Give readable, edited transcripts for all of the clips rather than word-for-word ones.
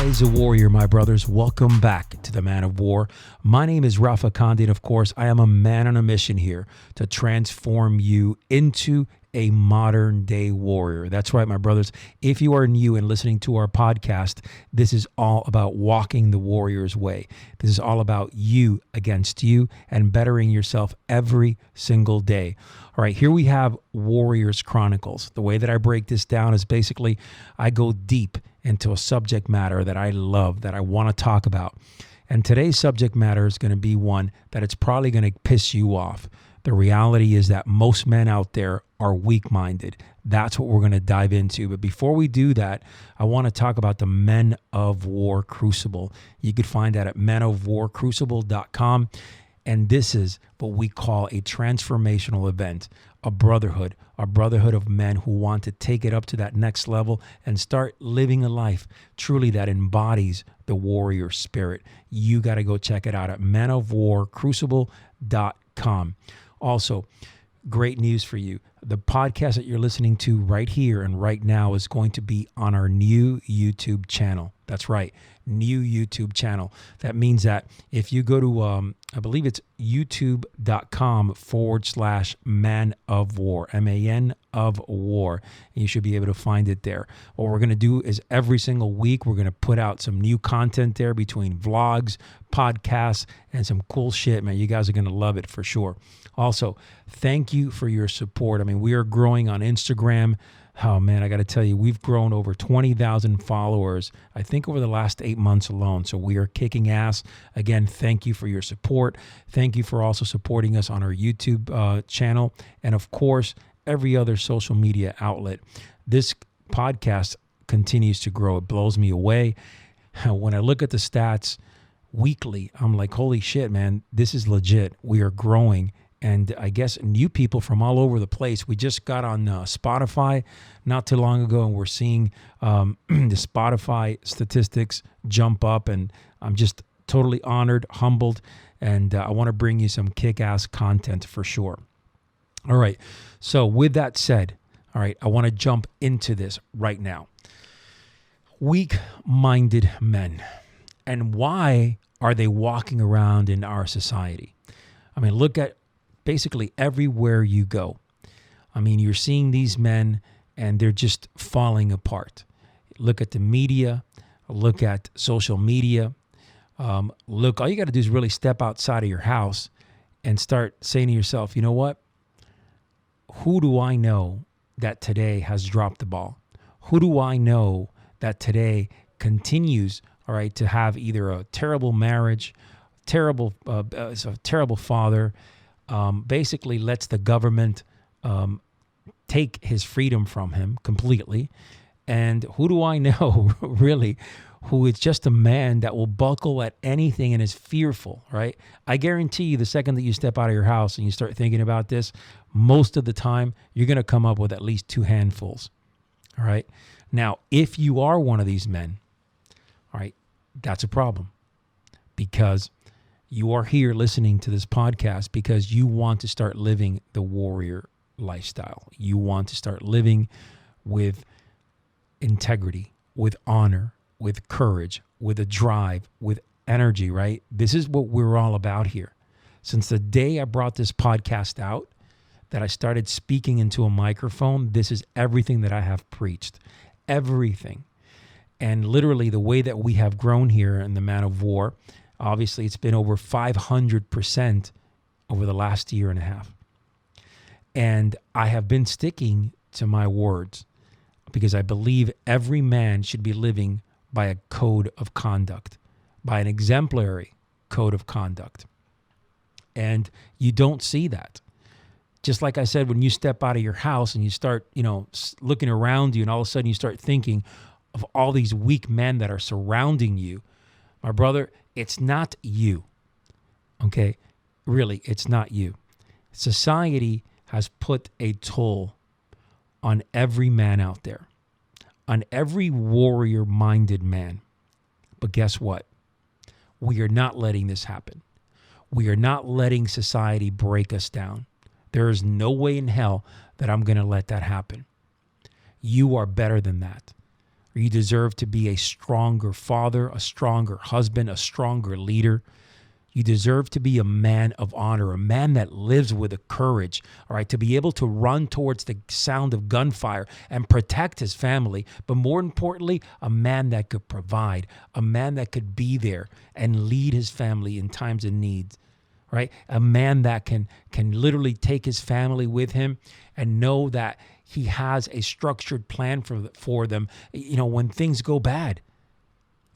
Rise a warrior, my brothers. Welcome back to the Man of War. My name is Rafa Conde, and of course, I am a man on a mission here to transform you into a modern day warrior. That's right, my brothers. If you are new and listening to our podcast, this is all about walking the warrior's way. This is all about you against you and bettering yourself every single day. All right, here we have Warriors Chronicles. The way that I break this down is basically I go deep into a subject matter that I love, that I want to talk about. And today's subject matter is going to be one that it's probably going to piss you off. The reality is that most men out there are weak-minded. That's what we're going to dive into. But before we do that, I want to talk about the Men of War Crucible. You could find that at menofwarcrucible.com. And this is what we call a transformational event, a brotherhood of men who want to take it up to that next level and start living a life truly that embodies the warrior spirit. You got to go check it out at menofwarcrucible.com. Also, great news for you. The podcast that you're listening to right here and right now is going to be on our new YouTube channel. That's right, new YouTube channel. That means that if you go to, I believe it's youtube.com/man of war, MAN of war, and you should be able to find it there. What we're going to do is every single week, we're going to put out some new content there between vlogs, podcasts, and some cool shit, man. You guys are going to love it for sure. Also, thank you for your support. I mean, we are growing on Instagram. Oh, man, I got to tell you, we've grown over 20,000 followers, I think, over the last 8 months alone. So we are kicking ass. Again, thank you for your support. Thank you for also supporting us on our YouTube channel. And, of course, every other social media outlet. This podcast continues to grow. It blows me away. When I look at the stats weekly, I'm like, holy shit, man, this is legit. We are growing. And I guess new people from all over the place. We just got on Spotify not too long ago, and we're seeing the Spotify statistics jump up. And I'm just totally honored, humbled, and I want to bring you some kick-ass content for sure. All right. So with that said, all right, I want to jump into this right now. Weak-minded men. And why are they walking around in our society? I mean, look at basically everywhere you go. I mean, you're seeing these men and they're just falling apart. Look at the media, look at social media. Look, all you got to do is really step outside of your house and start saying to yourself, you know what? Who do I know that today has dropped the ball? Who do I know that today continues, all right, to have either a terrible marriage, terrible father, basically lets the government take his freedom from him completely. And who do I know, really, who is just a man that will buckle at anything and is fearful, right? I guarantee you the second that you step out of your house and you start thinking about this, most of the time, you're going to come up with at least 2 handfuls, all right? Now, if you are one of these men, all right, that's a problem because you are here listening to this podcast because you want to start living the warrior lifestyle. You want to start living with integrity, with honor, with courage, with a drive, with energy, right? This is what we're all about here. Since the day I brought this podcast out, that I started speaking into a microphone, this is everything that I have preached. Everything. And literally the way that we have grown here in the Man of War, obviously, it's been over 500% over the last year and a half. And I have been sticking to my words because I believe every man should be living by a code of conduct, by an exemplary code of conduct. And you don't see that. Just like I said, when you step out of your house and you start, looking around you and all of a sudden you start thinking of all these weak men that are surrounding you, my brother, it's not you, okay? Really, it's not you. Society has put a toll on every man out there, on every warrior-minded man. But guess what? We are not letting this happen. We are not letting society break us down. There is no way in hell that I'm going to let that happen. You are better than that. You deserve to be a stronger father, a stronger husband, a stronger leader. You deserve to be a man of honor, a man that lives with a courage, all right, to be able to run towards the sound of gunfire and protect his family. But more importantly, a man that could provide, a man that could be there and lead his family in times of need, right? A man that can literally take his family with him and know that he has a structured plan for them, when things go bad,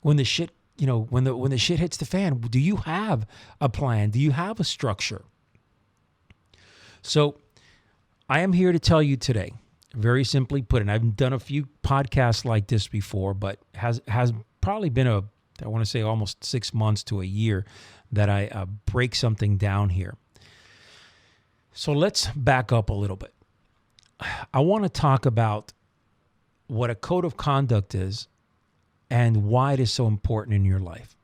when the shit when the shit hits the fan. Do you have a plan? Do you have a structure? So I am here to tell you today, very simply put, and I've done a few podcasts like this before, but has probably been I want to say almost 6 months to a year that I break something down here. So let's back up a little bit. I want to talk about what a code of conduct is and why it is so important in your life,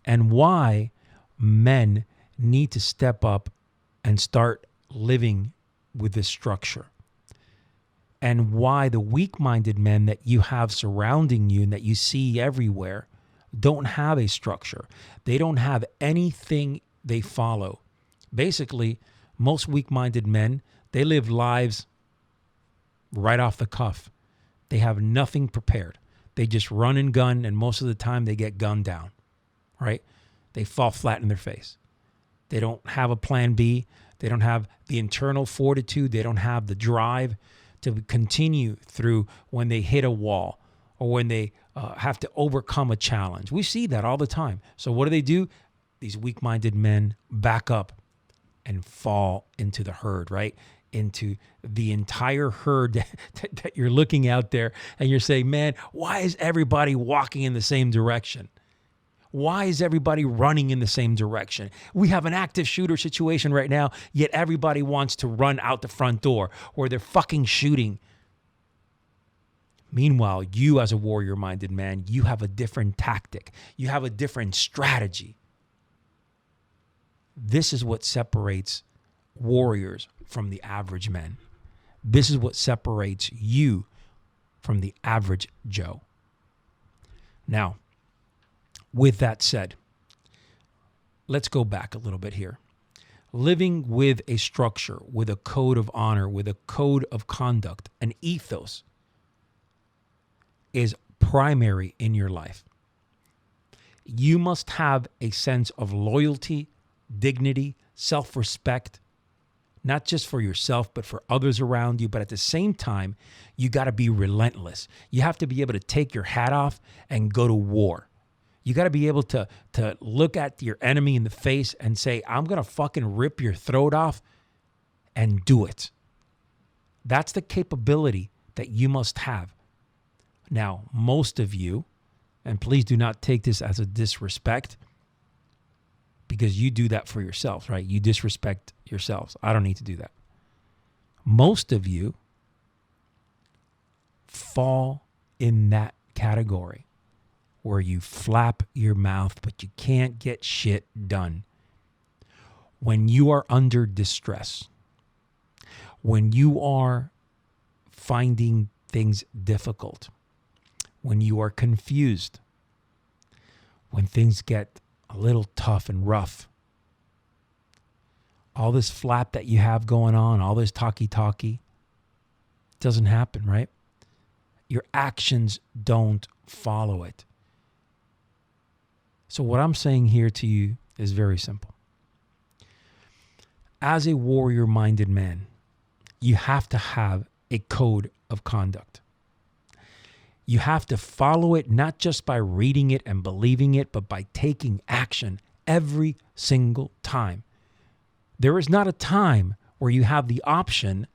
and why men need to step up and start living with this structure, and why the weak-minded men that you have surrounding you and that you see everywhere don't have a structure. They don't have anything they follow. Basically, most weak-minded men, they live lives right off the cuff. They have nothing prepared. They just run and gun, and most of the time they get gunned down, right? They fall flat in their face. They don't have a plan B. They don't have the internal fortitude. They don't have the drive to continue through when they hit a wall or when they have to overcome a challenge. We see that all the time. So what do? These weak-minded men back up and fall into the herd, right? Into the entire herd that you're looking out there and you're saying, man, why is everybody walking in the same direction? Why is everybody running in the same direction? We have an active shooter situation right now, yet everybody wants to run out the front door or they're fucking shooting. Meanwhile, you as a warrior-minded man, you have a different tactic. You have a different strategy. This is what separates warriors from the average men. This is what separates you from the average Joe. Now, with that said, let's go back a little bit here. Living with a structure, with a code of honor, with a code of conduct, an ethos is primary in your life. You must have a sense of loyalty, dignity, self-respect, not just for yourself, but for others around you. But at the same time, you got to be relentless. You have to be able to take your hat off and go to war. You got to be able to look at your enemy in the face and say, I'm going to fucking rip your throat off and do it. That's the capability that you must have. Now, most of you, and please do not take this as a disrespect, because you do that for yourselves, right? You disrespect yourselves. I don't need to do that. Most of you fall in that category where you flap your mouth, but you can't get shit done. When you are under distress, when you are finding things difficult, when you are confused, when things get a little tough and rough, all this flap that you have going on, all this talky, doesn't happen, right? Your actions don't follow it. So what I'm saying here to you is very simple. As a warrior-minded man, you have to have a code of conduct. You have to follow it not just by reading it and believing it, but by taking action every single time. There is not a time where you have the option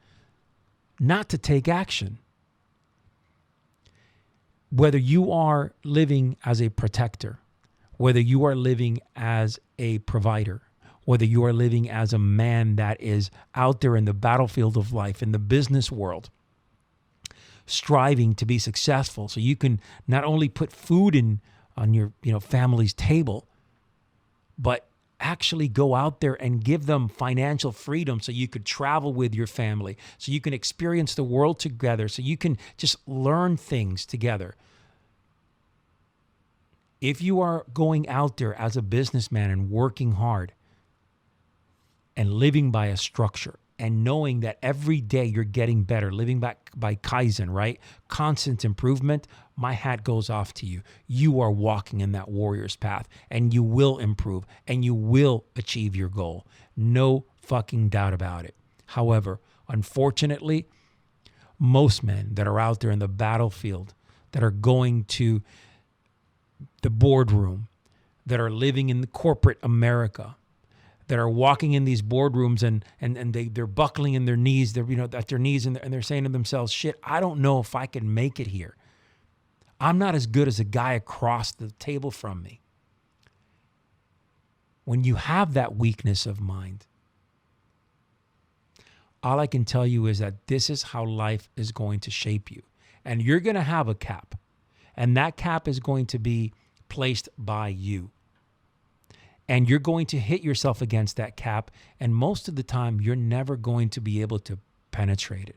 not to take action. Whether you are living as a protector, whether you are living as a provider, whether you are living as a man that is out there in the battlefield of life, in the business world, striving to be successful so you can not only put food on your family's table, but actually go out there and give them financial freedom so you could travel with your family, so you can experience the world together, so you can just learn things together. If you are going out there as a businessman and working hard and living by a structure and knowing that every day you're getting better, living by Kaizen, right? Constant improvement, my hat goes off to you. You are walking in that warrior's path and you will improve and you will achieve your goal. No fucking doubt about it. However, unfortunately, most men that are out there in the battlefield, that are going to the boardroom, that are living in the corporate America, that are walking in these boardrooms and they're buckling in their knees, they're at their knees and they're saying to themselves, shit, I don't know if I can make it here. I'm not as good as a guy across the table from me. When you have that weakness of mind, all I can tell you is that this is how life is going to shape you. And you're going to have a cap. And that cap is going to be placed by you. And you're going to hit yourself against that cap. And most of the time, you're never going to be able to penetrate it.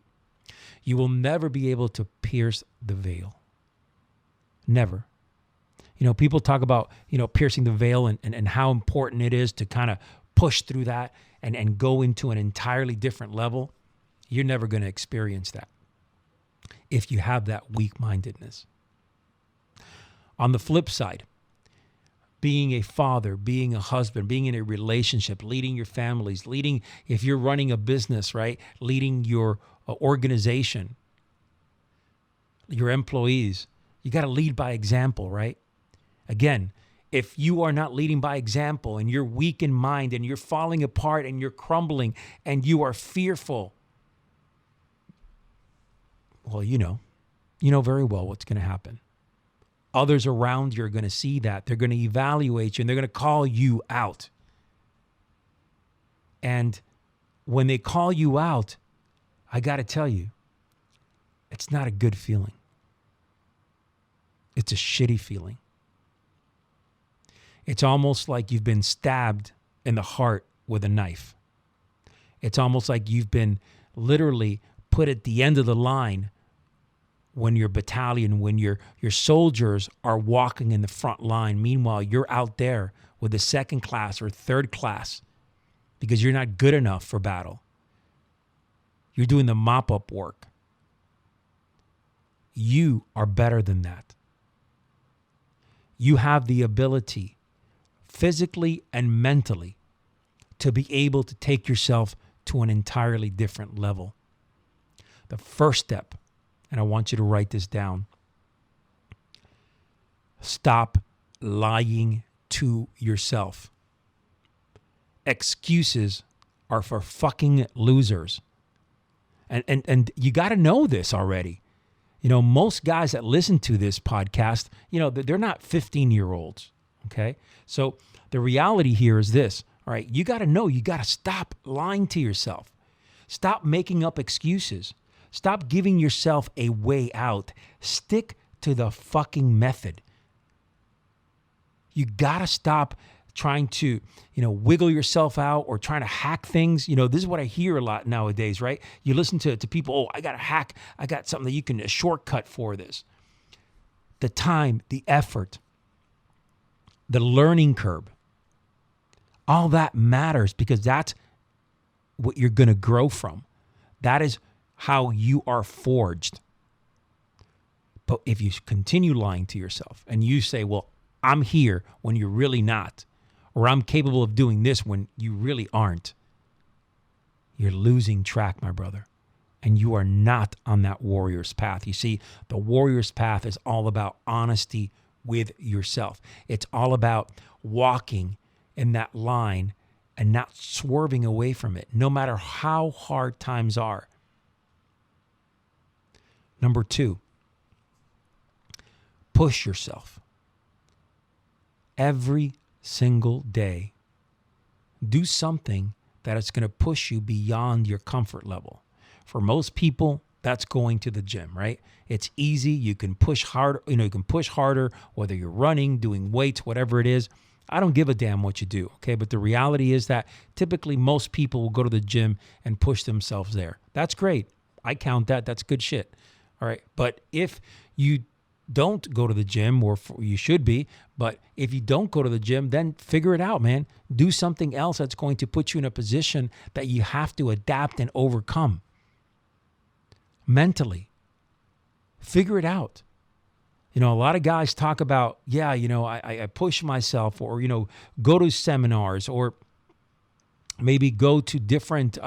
You will never be able to pierce the veil. Never. People talk about, piercing the veil and how important it is to kind of push through that and go into an entirely different level. You're never going to experience that if you have that weak-mindedness. On the flip side, being a father, being a husband, being in a relationship, leading your families, leading, if you're running a business, right? Leading your organization, your employees, you got to lead by example, right? Again, if you are not leading by example and you're weak in mind and you're falling apart and you're crumbling and you are fearful, well, you know very well what's going to happen. Others around you are going to see that. They're going to evaluate you and they're going to call you out. And when they call you out, I got to tell you, it's not a good feeling. It's a shitty feeling. It's almost like you've been stabbed in the heart with a knife. It's almost like you've been literally put at the end of the line when your battalion, when your soldiers are walking in the front line. Meanwhile, you're out there with the second class or third class because you're not good enough for battle. You're doing the mop-up work. You are better than that. You have the ability, physically and mentally, to be able to take yourself to an entirely different level. The first step, and I want you to write this down, stop lying to yourself. Excuses are for fucking losers. And you got to know this already. Most guys that listen to this podcast, they're not 15-year-olds, okay? So the reality here is this, all right? You got to know, you got to stop lying to yourself. Stop making up excuses. Stop giving yourself a way out. Stick to the fucking method. You got to stop trying to, wiggle yourself out or trying to hack things. This is what I hear a lot nowadays, right? You listen to people, I got to hack. I got something that you can, a shortcut for this. The time, the effort, the learning curve, all that matters because that's what you're going to grow from. That is how you are forged. But if you continue lying to yourself and you say, well, I'm here when you're really not, or I'm capable of doing this when you really aren't, you're losing track, my brother. And you are not on that warrior's path. You see, the warrior's path is all about honesty with yourself. It's all about walking in that line and not swerving away from it, no matter how hard times are. Number 2, push yourself. Every single day, do something that is going to push you beyond your comfort level. For most people, that's going to the gym, right? It's easy. You can push harder, you can push harder, whether you're running, doing weights, whatever it is. I don't give a damn what you do, okay? But the reality is that typically most people will go to the gym and push themselves there. That's great. I count that. That's good shit. All right. But if you don't go to the gym, or you should be, but if you don't go to the gym, then figure it out, man. Do something else that's going to put you in a position that you have to adapt and overcome mentally. Figure it out. A lot of guys talk about, I push myself, or, go to seminars, or maybe go to different,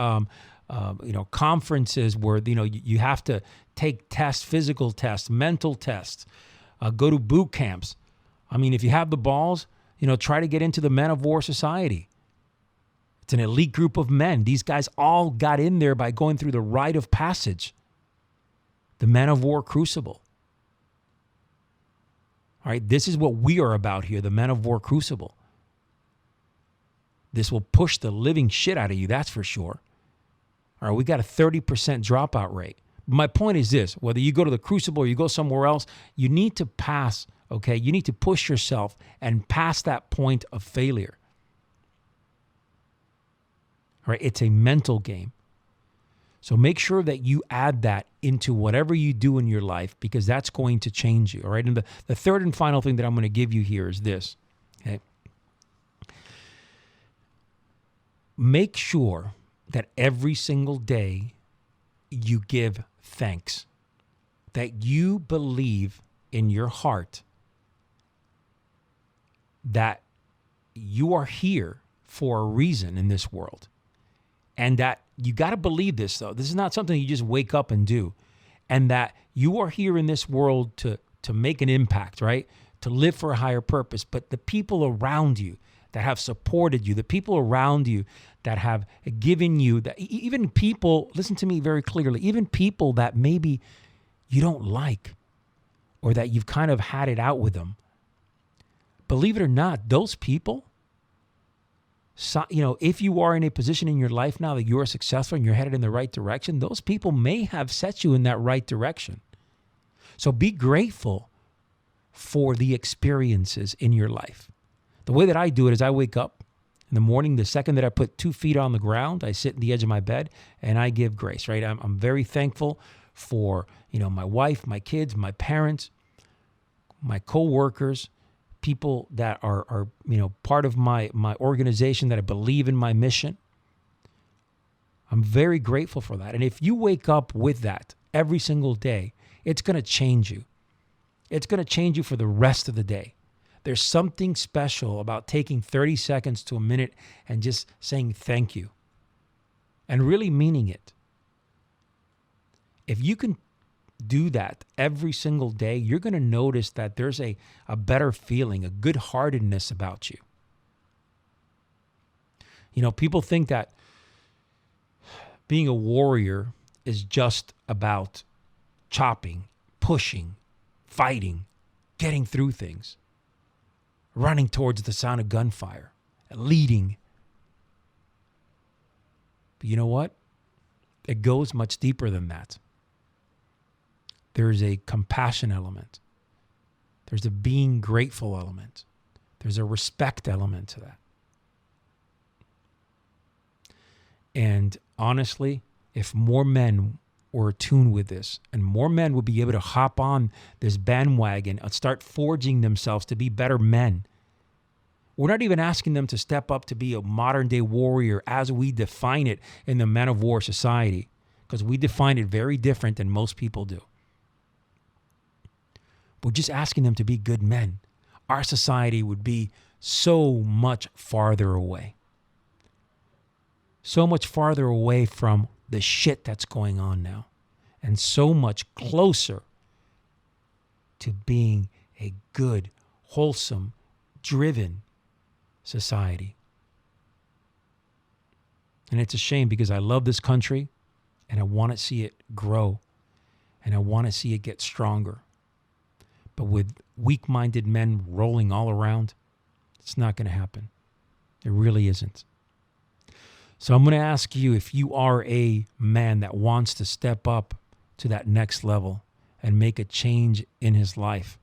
conferences where, you have to take tests, physical tests, mental tests, go to boot camps. I mean, if you have the balls, try to get into the Men of War Society. It's an elite group of men. These guys all got in there by going through the rite of passage, the Men of War Crucible. All right, this is what we are about here, the Men of War Crucible. This will push the living shit out of you, that's for sure. All right, we got a 30% dropout rate. My point is this: whether you go to the Crucible or you go somewhere else, you need to pass, okay? You need to push yourself and pass that point of failure. All right, it's a mental game. So make sure that you add that into whatever you do in your life, because that's going to change you, all right? And the third and final thing that I'm going to give you here is this, okay? Make sure that every single day you give thanks, that you believe in your heart that you are here for a reason in this world. And that you got to believe this, though. This is not something you just wake up and do. And that you are here in this world to make an impact, right? To live for a higher purpose. But the people around you that have supported you, the people around you that have given you, that even people, listen to me very clearly, even people that maybe you don't like, or that you've kind of had it out with them. Believe it or not, those people, so, if you are in a position in your life now that you are successful and you're headed in the right direction, those people may have set you in that right direction. So be grateful for the experiences in your life. The way that I do it is I wake up in the morning, the second that I put 2 feet on the ground, I sit in the edge of my bed and I give grace, right? I'm very thankful for, my wife, my kids, my parents, my co-workers, people that are part of my organization, that I believe in my mission. I'm very grateful for that. And if you wake up with that every single day, it's going to change you. It's going to change you for the rest of the day. There's something special about taking 30 seconds to a minute and just saying thank you and really meaning it. If you can do that every single day, you're going to notice that there's a better feeling, a good-heartedness about you. People think that being a warrior is just about chopping, pushing, fighting, getting through things, running towards the sound of gunfire, leading. But you know what? It goes much deeper than that. There's a compassion element. There's a being grateful element. There's a respect element to that. And honestly, if more men were attuned with this, and more men would be able to hop on this bandwagon and start forging themselves to be better men. We're not even asking them to step up to be a modern day warrior as we define it in the Men of War Society, because we define it very different than most people do. We're just asking them to be good men. Our society would be so much farther away. So much farther away from the shit that's going on now. And so much closer to being a good, wholesome, driven society. And it's a shame, because I love this country and I want to see it grow and I want to see it get stronger. But with weak-minded men rolling all around, it's not going to happen. It really isn't. So I'm going to ask you, if you are a man that wants to step up to that next level and make a change in his life,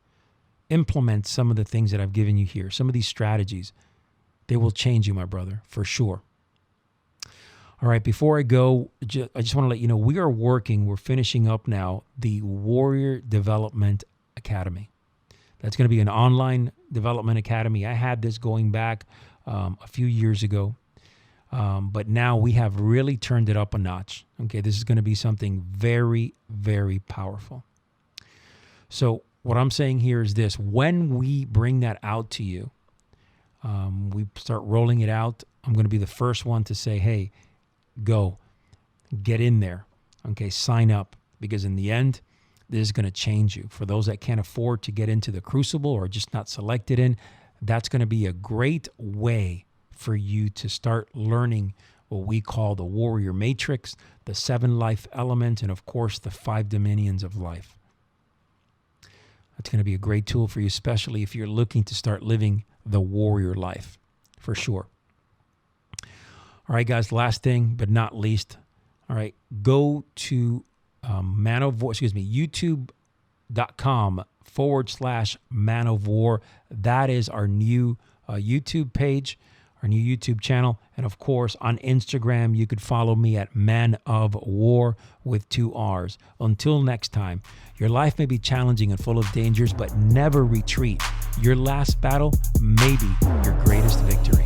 implement some of the things that I've given you here, some of these strategies. They will change you, my brother, for sure. All right, before I go, I just want to let you know we're finishing up now the Warrior Development Academy. That's going to be an online development academy. I had this going back a few years ago, but now we have really turned it up a notch. Okay, this is going to be something very, very powerful. So what I'm saying here is this: when we bring that out to you, we start rolling it out, I'm going to be the first one to say, hey, go, get in there. Okay, sign up, because in the end, this is going to change you. For those that can't afford to get into the Crucible or just not selected in, that's going to be a great way for you to start learning what we call the Warrior Matrix, the 7 life elements, and of course, the 5 dominions of life. That's going to be a great tool for you, especially if you're looking to start living the warrior life, for sure. All right, guys, last thing but not least. All right, go to youtube.com/Man of War. That is our new YouTube page, our new YouTube channel. And of course, on Instagram, you could follow me at Man of War with 2 R's. Until next time, your life may be challenging and full of dangers, but never retreat. Your last battle may be your greatest victory.